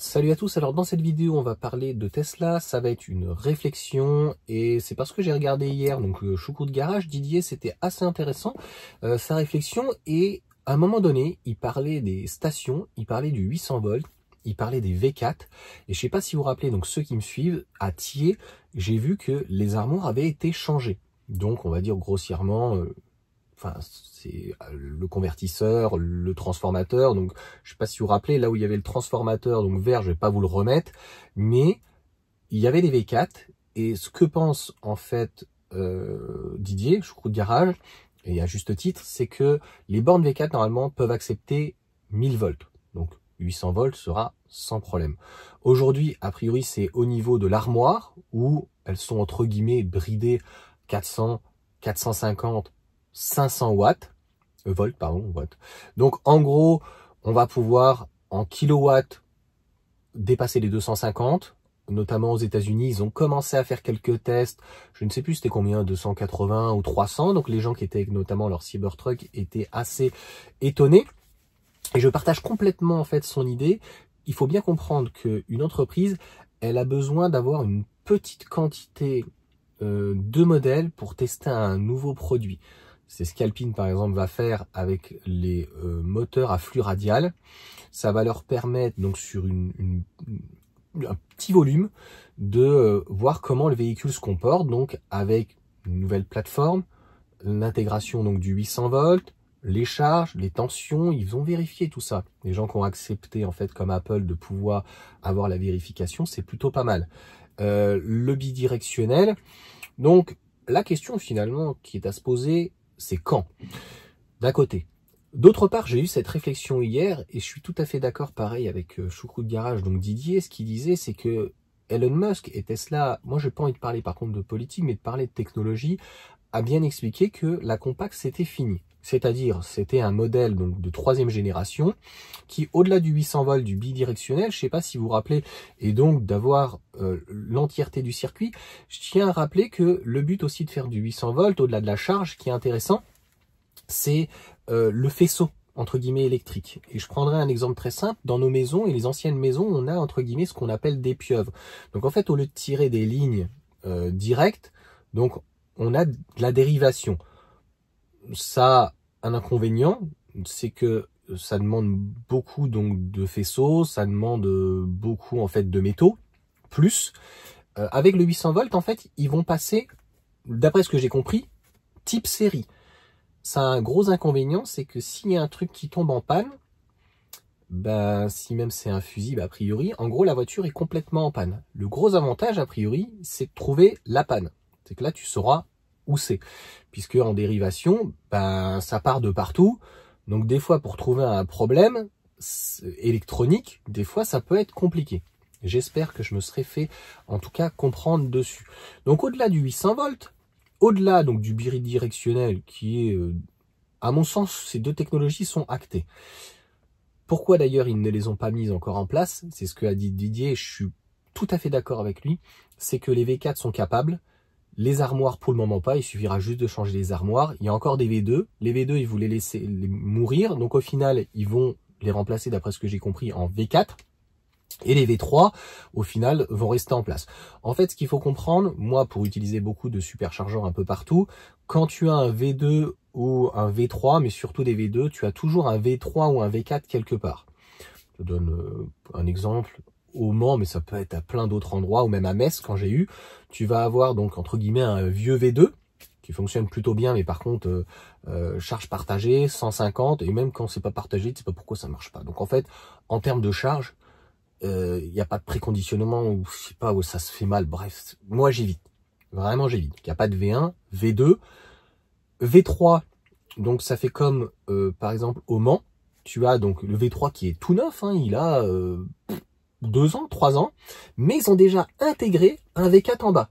Salut à tous, alors dans cette vidéo on va parler de Tesla, ça va être une réflexion et c'est parce que j'ai regardé hier donc Choucroute Garage, Didier, c'était assez intéressant sa réflexion et à un moment donné il parlait des stations, il parlait du 800 volts, il parlait des V4 et je sais pas si vous vous rappelez, donc ceux qui me suivent, à Thiers j'ai vu que les armoires avaient été changées, donc on va dire grossièrement... Enfin, c'est le convertisseur, le transformateur. Donc, je sais pas si vous vous rappelez, là où il y avait le transformateur, donc vert, je vais pas vous le remettre, mais il y avait des V4. Et ce que pense en fait Didier, Choucroute Garage, et à juste titre, c'est que les bornes V4 normalement peuvent accepter 1000 volts. Donc 800 volts sera sans problème. Aujourd'hui, a priori, c'est au niveau de l'armoire où elles sont entre guillemets bridées 400, 450. 500 watts, volts, pardon, watts. Donc, en gros, on va pouvoir, en kilowatts, dépasser les 250, notamment aux États-Unis. Ils ont commencé à faire quelques tests. Je ne sais plus c'était combien, 280 ou 300. Donc, les gens qui étaient avec notamment leur Cybertruck étaient assez étonnés. Et je partage complètement, en fait, son idée. Il faut bien comprendre qu'une entreprise, elle a besoin d'avoir une petite quantité de modèles pour tester un nouveau produit. C'est ce qu'Alpine, par exemple, va faire avec les moteurs à flux radial. Ça va leur permettre, donc sur un petit volume, de voir comment le véhicule se comporte, donc avec une nouvelle plateforme, l'intégration donc du 800 volts, les charges, les tensions, ils ont vérifié tout ça. Les gens qui ont accepté, en fait, comme Apple, de pouvoir avoir la vérification, c'est plutôt pas mal. Le bidirectionnel. Donc, la question, finalement, qui est à se poser, c'est quand, d'un côté. D'autre part, j'ai eu cette réflexion hier et je suis tout à fait d'accord, pareil, avec Choucroute Garage, donc Didier. Ce qu'il disait, c'est que Elon Musk et Tesla, moi j'ai pas envie de parler par contre de politique, mais de parler de technologie, a bien expliqué que la compacte c'était fini. C'est-à-dire, c'était un modèle donc de 3e génération qui, au-delà du 800 volts du bidirectionnel, je sais pas si vous vous rappelez, et donc d'avoir l'entièreté du circuit, je tiens à rappeler que le but aussi de faire du 800 volts, au-delà de la charge, qui est intéressant, c'est le faisceau, entre guillemets, électrique. Et je prendrai un exemple très simple. Dans nos maisons et les anciennes maisons, on a, entre guillemets, ce qu'on appelle des pieuvres. Donc en fait, au lieu de tirer des lignes directes, donc on a de la dérivation. Ça a un inconvénient, c'est que ça demande beaucoup donc de faisceaux, ça demande beaucoup en fait de métaux. Plus, avec le 800 volts, en fait, ils vont passer, d'après ce que j'ai compris, type série. Ça a un gros inconvénient, c'est que s'il y a un truc qui tombe en panne, ben, si même c'est un fusible a priori, en gros la voiture est complètement en panne. Le gros avantage a priori, c'est de trouver la panne. C'est que là tu sauras où c'est. Puisque en dérivation, ben, ça part de partout. Donc des fois pour trouver un problème électronique, des fois ça peut être compliqué. J'espère que je me serai fait en tout cas comprendre dessus. Donc au-delà du 800 volts, au-delà donc du bidirectionnel qui est, à mon sens, ces deux technologies sont actées. Pourquoi d'ailleurs ils ne les ont pas mises encore en place? C'est ce que a dit Didier, et je suis tout à fait d'accord avec lui. C'est que les V4 sont capables, les armoires pour le moment pas, il suffira juste de changer les armoires. Il y a encore des V2, les V2 ils voulaient laisser les mourir, donc au final ils vont les remplacer d'après ce que j'ai compris en V4. Et les V3, au final, vont rester en place. En fait, ce qu'il faut comprendre, moi, pour utiliser beaucoup de superchargeurs un peu partout, quand tu as un V2 ou un V3, mais surtout des V2, tu as toujours un V3 ou un V4 quelque part. Je te donne un exemple. Au Mans, mais ça peut être à plein d'autres endroits, ou même à Metz, quand j'ai eu, tu vas avoir donc, entre guillemets, un vieux V2, qui fonctionne plutôt bien, mais par contre, charge partagée, 150, et même quand c'est pas partagé, tu sais pas pourquoi ça marche pas. Donc en fait, en termes de charge, il n'y a pas de préconditionnement ou je sais pas où ça se fait mal. Bref, moi j'évite. Vraiment j'évite. Il n'y a pas de V1, V2, V3. Donc ça fait comme par exemple au Mans. Tu as donc le V3 qui est tout neuf. Hein, il a 2 ans, 3 ans. Mais ils ont déjà intégré un V4 en bas.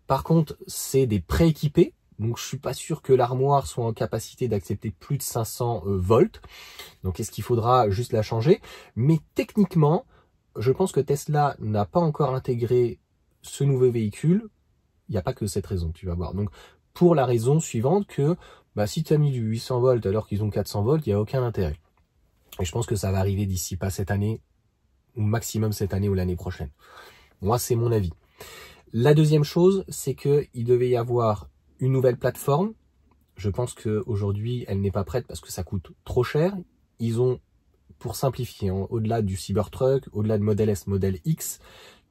Par contre, c'est des prééquipés. Donc je suis pas sûr que l'armoire soit en capacité d'accepter plus de 500 volts. Donc est-ce qu'il faudra juste la changer? Mais techniquement, je pense que Tesla n'a pas encore intégré ce nouveau véhicule. Il n'y a pas que cette raison, tu vas voir. Donc, pour la raison suivante que bah, si tu as mis du 800 volts alors qu'ils ont 400 volts, il n'y a aucun intérêt. Et je pense que ça va arriver d'ici pas cette année, ou maximum cette année ou l'année prochaine. Moi, c'est mon avis. La deuxième chose, c'est qu'il devait y avoir une nouvelle plateforme. Je pense qu'aujourd'hui, elle n'est pas prête parce que ça coûte trop cher. Ils ont, pour simplifier, hein, au-delà du Cybertruck, au-delà de Model S, Model X,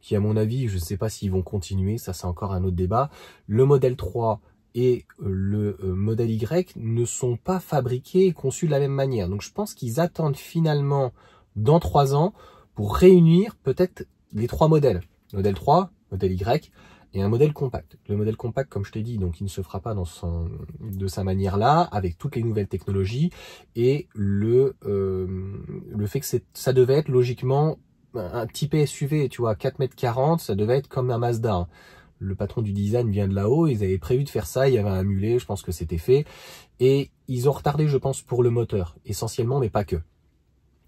qui à mon avis, je ne sais pas s'ils vont continuer, ça c'est encore un autre débat. Le Model 3 et le Model Y ne sont pas fabriqués et conçus de la même manière. Donc je pense qu'ils attendent finalement dans 3 ans pour réunir peut-être les 3 modèles. Model 3, Model Y et un modèle compact. Le modèle compact, comme je t'ai dit, donc il ne se fera pas de sa manière-là, avec toutes les nouvelles technologies et le fait que ça devait être logiquement un type SUV, tu vois, 4,40 m, ça devait être comme un Mazda. Le patron du design vient de là-haut, ils avaient prévu de faire ça, il y avait un mulet, je pense que c'était fait. Et ils ont retardé, je pense, pour le moteur, essentiellement, mais pas que.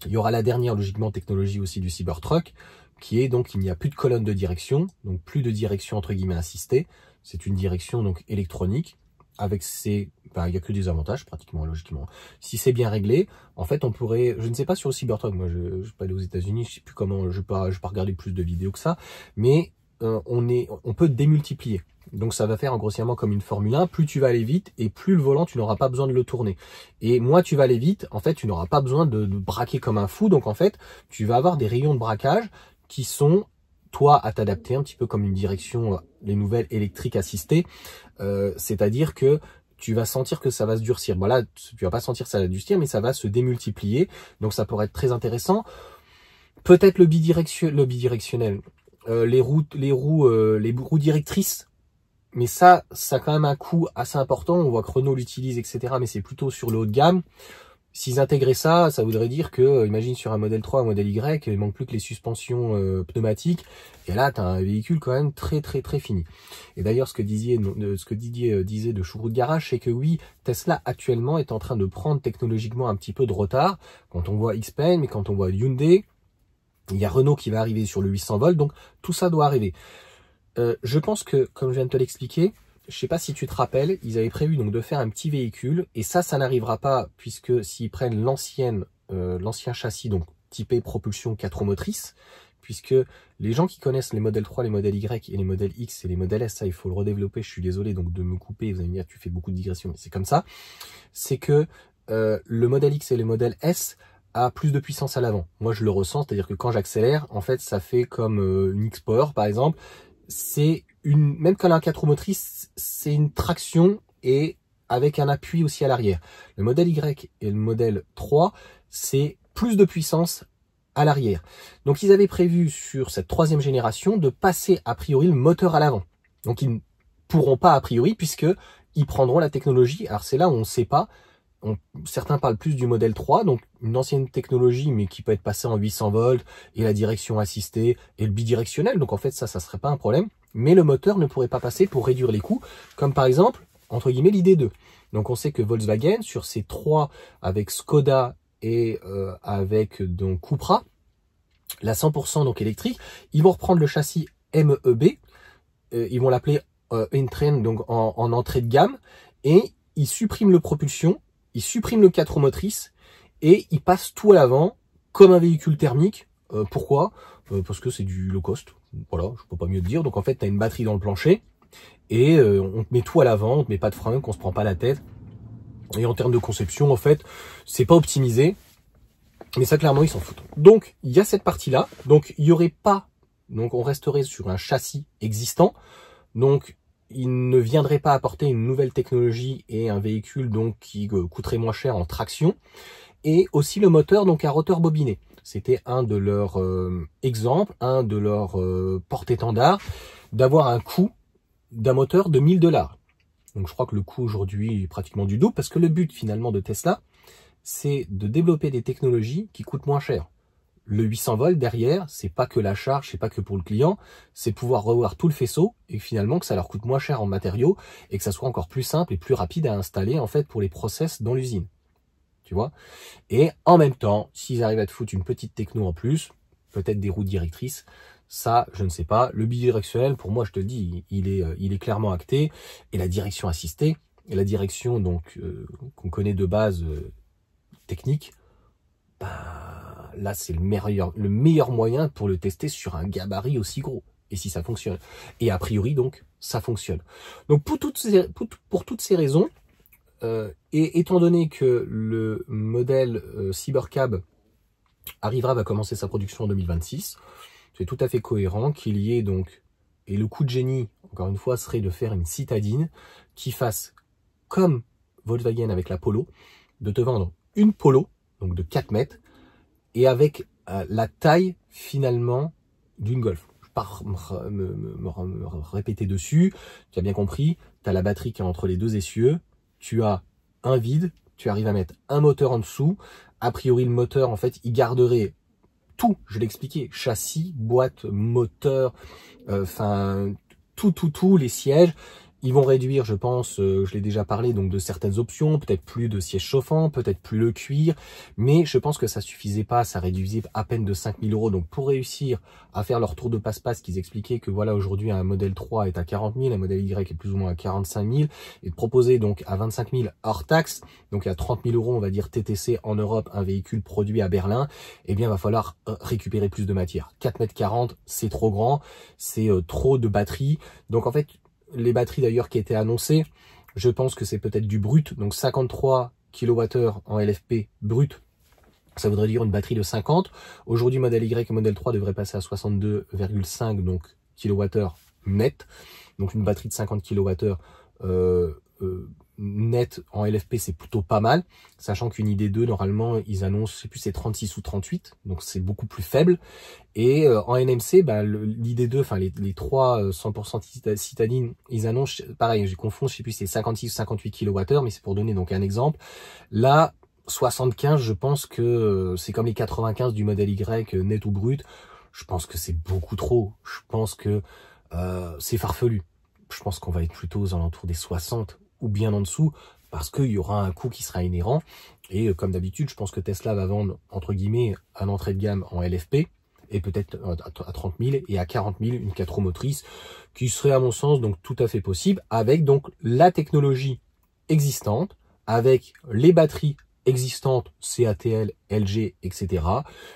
Il y aura la dernière, logiquement, technologie aussi du Cybertruck, qui est donc, il n'y a plus de colonne de direction, donc plus de direction entre guillemets assistée. C'est une direction donc électronique, avec il n'y a que des avantages pratiquement, logiquement. Si c'est bien réglé, en fait, on pourrait, je ne sais pas sur le Cybertruck, moi je ne suis pas allé aux États-Unis, je sais plus comment, je vais pas regarder plus de vidéos que ça, mais on peut démultiplier. Donc ça va faire grossièrement comme une Formule 1, plus tu vas aller vite et plus le volant tu n'auras pas besoin de le tourner. Et moins tu vas aller vite, en fait tu n'auras pas besoin de braquer comme un fou, donc en fait tu vas avoir des rayons de braquage qui sont, toi, à t'adapter un petit peu comme une direction, les nouvelles électriques assistées, c'est-à-dire que tu vas sentir que ça va se durcir. Bon là, tu vas pas sentir que ça va durcir, mais ça va se démultiplier, donc ça pourrait être très intéressant. Peut-être le bidirectionnel, les roues directrices, mais ça a quand même un coût assez important. On voit que Renault l'utilise, etc., mais c'est plutôt sur le haut de gamme. S'ils intégraient ça, ça voudrait dire que, imagine sur un modèle 3, un modèle Y, il manque plus que les suspensions pneumatiques, et là, tu as un véhicule quand même très fini. Et d'ailleurs, ce que Didier disait de Choucroute Garage, c'est que oui, Tesla actuellement est en train de prendre technologiquement un petit peu de retard. Quand on voit XPeng, mais quand on voit Hyundai, il y a Renault qui va arriver sur le 800 volts, donc tout ça doit arriver. Je pense que, comme je viens de te l'expliquer, je sais pas si tu te rappelles, ils avaient prévu donc de faire un petit véhicule, et ça n'arrivera pas, puisque s'ils prennent l'ancien châssis, donc typé propulsion 4 roues motrices, puisque les gens qui connaissent les modèles 3, les modèles Y et les modèles X et les modèles S, ça il faut le redévelopper, je suis désolé donc de me couper, vous allez me dire tu fais beaucoup de digressions, mais c'est comme ça, c'est que le modèle X et le modèle S a plus de puissance à l'avant. Moi je le ressens, c'est-à-dire que quand j'accélère, en fait ça fait comme une X-Power par exemple, même quand elle a un 4 roues motrices, c'est une traction et avec un appui aussi à l'arrière. Le modèle Y et le modèle 3, c'est plus de puissance à l'arrière. Donc ils avaient prévu sur cette 3e génération de passer a priori le moteur à l'avant. Donc ils ne pourront pas a priori puisque ils prendront la technologie. Alors c'est là où on ne sait pas. Certains parlent plus du modèle 3, donc une ancienne technologie, mais qui peut être passée en 800 volts, et la direction assistée, et le bidirectionnel, donc en fait ça serait pas un problème, mais le moteur ne pourrait pas passer pour réduire les coûts, comme par exemple, entre guillemets, l'ID2. Donc on sait que Volkswagen, sur ces 3, avec Skoda et avec donc Cupra, la 100% donc électrique, ils vont reprendre le châssis MEB, ils vont l'appeler N-Train, donc en entrée de gamme, et ils suppriment le propulsion, ils suppriment le 4 roues motrices et ils passent tout à l'avant comme un véhicule thermique. Pourquoi parce que c'est du low cost. Voilà, je peux pas mieux te dire. Donc en fait, tu as une batterie dans le plancher et on te met tout à l'avant, on te met pas de frein, qu'on se prend pas la tête. Et en termes de conception, en fait, c'est pas optimisé. Mais ça, clairement, ils s'en foutent. Donc, il y a cette partie-là. Donc, il y aurait pas... Donc, on resterait sur un châssis existant. Donc, il ne viendrait pas apporter une nouvelle technologie et un véhicule donc qui coûterait moins cher en traction, et aussi le moteur donc à rotor bobiné. C'était un de leurs exemples, un de leurs porte-étendards, d'avoir un coût d'un moteur de 1000 $. Donc je crois que le coût aujourd'hui est pratiquement du double, parce que le but finalement de Tesla, c'est de développer des technologies qui coûtent moins cher. Le 800 volts derrière, c'est pas que la charge, c'est pas que pour le client, c'est pouvoir revoir tout le faisceau et finalement que ça leur coûte moins cher en matériaux et que ça soit encore plus simple et plus rapide à installer en fait pour les process dans l'usine. Tu vois? Et en même temps, s'ils arrivent à te foutre une petite techno en plus, peut-être des roues directrices, ça, je ne sais pas. Le bidirectionnel, pour moi, je te dis, il est clairement acté. Et la direction assistée, et la direction donc qu'on connaît de base technique, bah, là c'est le meilleur moyen pour le tester sur un gabarit aussi gros. Et si ça fonctionne. Et a priori donc, ça fonctionne. Donc pour toutes ces raisons, et étant donné que le modèle Cybercab va commencer sa production en 2026, c'est tout à fait cohérent qu'il y ait donc, et le coup de génie, encore une fois, serait de faire une citadine qui fasse comme Volkswagen avec la Polo, de te vendre une Polo, donc de 4 mètres, et avec la taille finalement d'une Golf. Je ne vais pas me répéter dessus, tu as bien compris, tu as la batterie qui est entre les deux essieux, tu as un vide, tu arrives à mettre un moteur en dessous, a priori le moteur en fait il garderait tout, je l'ai expliqué, châssis, boîte, moteur, enfin tout, les sièges. Ils vont réduire, je pense, je l'ai déjà parlé, donc de certaines options, peut-être plus de sièges chauffants, peut-être plus le cuir, mais je pense que ça suffisait pas, ça réduisait à peine de 5 000 €. Donc pour réussir à faire leur tour de passe-passe, qu'ils expliquaient que voilà, aujourd'hui un modèle 3 est à 40 000, un modèle Y est plus ou moins à 45 000, et de proposer donc à 25 000 hors taxe, donc à 30 000 €, on va dire TTC en Europe, un véhicule produit à Berlin, eh bien il va falloir récupérer plus de matière. 4,40 m, c'est trop grand, c'est trop de batterie, donc en fait, les batteries d'ailleurs qui étaient annoncées, je pense que c'est peut-être du brut, donc 53 kWh en LFP brut, ça voudrait dire une batterie de 50. Aujourd'hui, modèle Y et modèle 3 devraient passer à 62,5 donc kWh net, donc une batterie de 50 kWh net en LFP, c'est plutôt pas mal, sachant qu'une ID2 normalement ils annoncent, je sais plus, c'est 36 ou 38, donc c'est beaucoup plus faible. Et en NMC, bah, l'ID2, enfin les 3 100% citadines, ils annoncent, pareil, je confonds, je sais plus, c'est 56 ou 58 kWh, mais c'est pour donner donc un exemple. Là, 75, je pense que c'est comme les 95 du modèle Y, net ou brut. Je pense que c'est beaucoup trop. Je pense que c'est farfelu. Je pense qu'on va être plutôt aux alentours des 60 ou bien en dessous, parce qu'il y aura un coût qui sera inhérent. Et comme d'habitude, je pense que Tesla va vendre, entre guillemets, un entrée de gamme en LFP, et peut-être à 30 000 et à 40 000 une 4 roues motrices, qui serait à mon sens donc tout à fait possible, avec donc la technologie existante, avec les batteries existantes, CATL, LG, etc.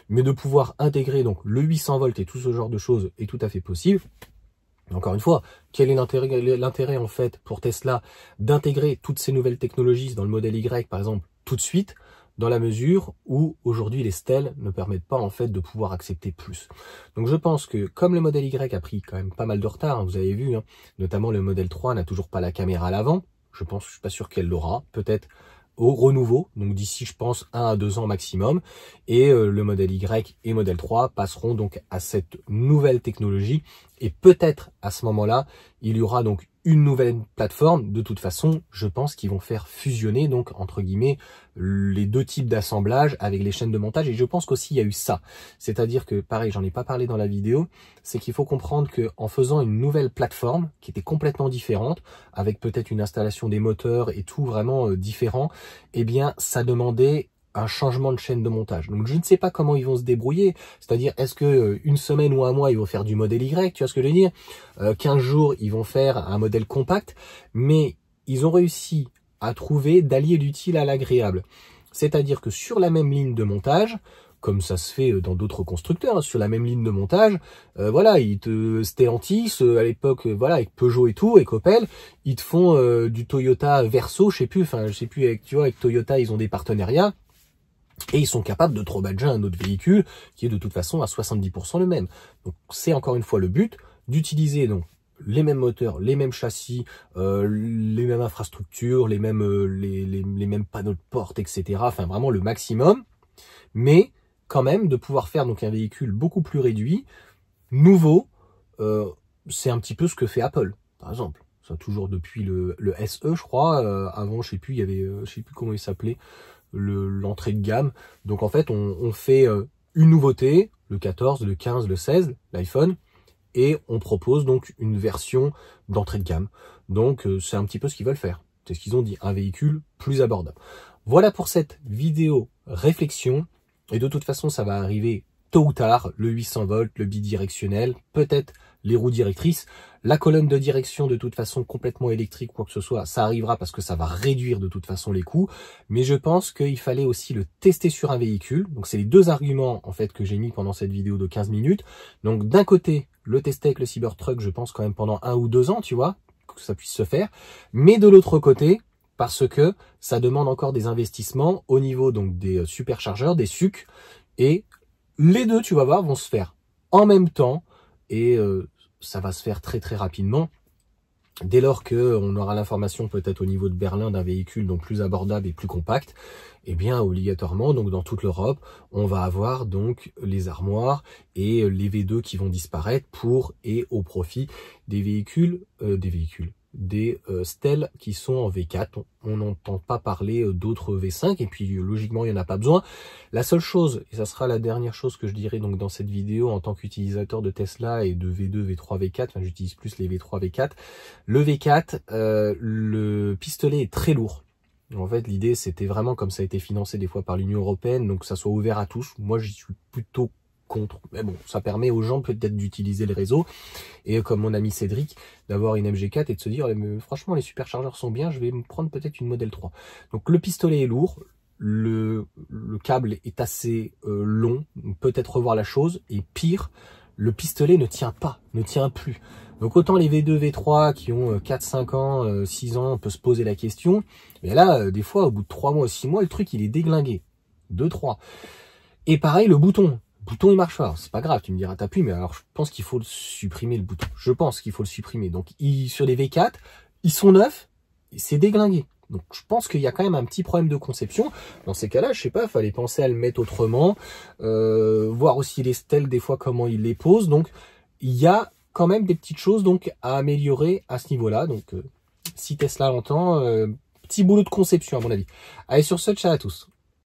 Mais de pouvoir intégrer donc le 800 volts et tout ce genre de choses est tout à fait possible. Encore une fois, quel est l'intérêt en fait pour Tesla d'intégrer toutes ces nouvelles technologies dans le modèle Y par exemple tout de suite, dans la mesure où aujourd'hui les stèles ne permettent pas en fait de pouvoir accepter plus. Donc je pense que comme le modèle Y a pris quand même pas mal de retard, hein, vous avez vu, hein, notamment le modèle 3 n'a toujours pas la caméra à l'avant, je suis pas sûr qu'elle l'aura, peut-être au renouveau, donc d'ici je pense 1 à 2 ans maximum, et le modèle Y et modèle 3 passeront donc à cette nouvelle technologie, et peut-être à ce moment-là, il y aura donc une nouvelle plateforme. De toute façon, je pense qu'ils vont faire fusionner donc entre guillemets les deux types d'assemblage avec les chaînes de montage, et je pense qu'aussi il y a eu ça, c'est-à-dire que pareil, j'en ai pas parlé dans la vidéo, c'est qu'il faut comprendre que en faisant une nouvelle plateforme qui était complètement différente, avec peut-être une installation des moteurs et tout vraiment différent, eh bien ça demandait un changement de chaîne de montage. Donc je ne sais pas comment ils vont se débrouiller, c'est-à-dire est-ce que une semaine ou un mois ils vont faire du modèle Y, tu vois ce que je veux dire, 15 jours ils vont faire un modèle compact, mais ils ont réussi à trouver d'allier l'utile à l'agréable. C'est-à-dire que sur la même ligne de montage, comme ça se fait dans d'autres constructeurs, hein, sur la même ligne de montage, voilà, Stellantis, à l'époque, voilà, avec Peugeot et tout, avec Opel, ils te font du Toyota Verso, je sais plus, avec, tu vois, avec Toyota, ils ont des partenariats, et ils sont capables de te rebadger un autre véhicule qui est de toute façon à 70% le même. Donc c'est encore une fois le but d'utiliser donc les mêmes moteurs, les mêmes châssis, les mêmes infrastructures, les mêmes panneaux de porte, etc. Enfin vraiment le maximum, mais quand même de pouvoir faire donc un véhicule beaucoup plus réduit, nouveau. C'est un petit peu ce que fait Apple, par exemple. Ça toujours depuis le SE, je crois. Avant, je sais plus, il y avait, je sais plus comment il s'appelait, l'entrée de gamme. Donc en fait, on fait une nouveauté, le 14, le 15, le 16, l'iPhone, et on propose donc une version d'entrée de gamme. Donc c'est un petit peu ce qu'ils veulent faire. C'est ce qu'ils ont dit, un véhicule plus abordable. Voilà pour cette vidéo réflexion. Et de toute façon, ça va arriver tôt ou tard, le 800 volts, le bidirectionnel, peut-être les roues directrices, la colonne de direction de toute façon complètement électrique, quoi que ce soit, ça arrivera parce que ça va réduire de toute façon les coûts, mais je pense qu'il fallait aussi le tester sur un véhicule. Donc c'est les deux arguments en fait que j'ai mis pendant cette vidéo de 15 minutes. Donc d'un côté, le tester avec le Cybertruck, je pense quand même pendant 1 ou 2 ans, tu vois, que ça puisse se faire, mais de l'autre côté, parce que ça demande encore des investissements au niveau donc des superchargeurs, des SUC, et les deux, tu vas voir, vont se faire en même temps, et ça va se faire très très rapidement. Dès lors qu'on aura l'information peut-être au niveau de Berlin d'un véhicule donc plus abordable et plus compact, eh bien obligatoirement donc dans toute l'Europe, on va avoir donc les armoires et les V2 qui vont disparaître pour et au profit des véhicules, des stèles qui sont en V4. On n'entend pas parler d'autres V5 et puis logiquement il n'y en a pas besoin. La seule chose, et ça sera la dernière chose que je dirai donc dans cette vidéo en tant qu'utilisateur de Tesla et de V2, V3, V4, enfin j'utilise plus les V3, V4, le V4, le pistolet est très lourd. En fait, l'idée, c'était vraiment comme ça a été financé des fois par l'Union européenne, donc que ça soit ouvert à tous. Moi, j'y suis plutôt contre. Mais bon, ça permet aux gens peut-être d'utiliser le réseau. Et comme mon ami Cédric, d'avoir une MG4 et de se dire, franchement, les superchargeurs sont bien, je vais me prendre peut-être une Model 3. Donc, le pistolet est lourd. Le câble est assez long. Peut-être revoir la chose. Et pire, le pistolet ne tient pas, ne tient plus. Donc autant les V2, V3 qui ont 4, 5 ans, 6 ans, on peut se poser la question. Mais là, des fois, au bout de 3 mois, 6 mois, le truc, il est déglingué. 2, 3. Et pareil, le bouton. Le bouton, il marche pas. C'est pas grave, tu me diras, t'appuies, mais alors je pense qu'il faut le supprimer, le bouton. Je pense qu'il faut le supprimer. Donc sur les V4, ils sont neufs, c'est déglingué. Donc je pense qu'il y a quand même un petit problème de conception. Dans ces cas-là, je sais pas, il fallait penser à le mettre autrement. Voir aussi les stèles, des fois, comment ils les posent. Donc il y a quand même des petites choses donc à améliorer à ce niveau-là. Donc si Tesla l'entend, petit boulot de conception à mon avis. Allez, sur ce, ciao à tous.